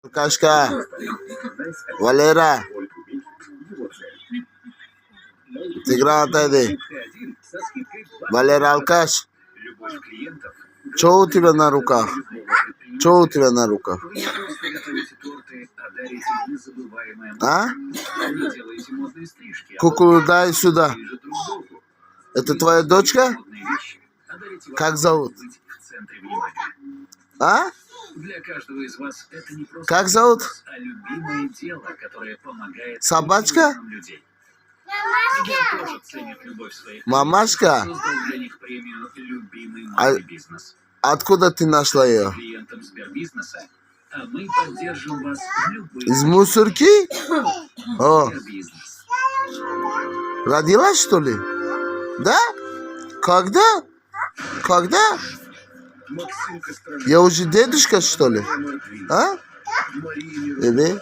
Алкашка, Валера, ты грамота иди. Валера алкаш. Что у тебя на руках? Что у тебя на руках? А? Куклу дай сюда. Это твоя дочка? Как зовут? А? Как зовут? Собачка? Мамашка? Откуда ты нашла ее? Из мусорки? О. Родилась, что ли? Да? Когда? Когда? Я уже дедушка, что ли? А? Или?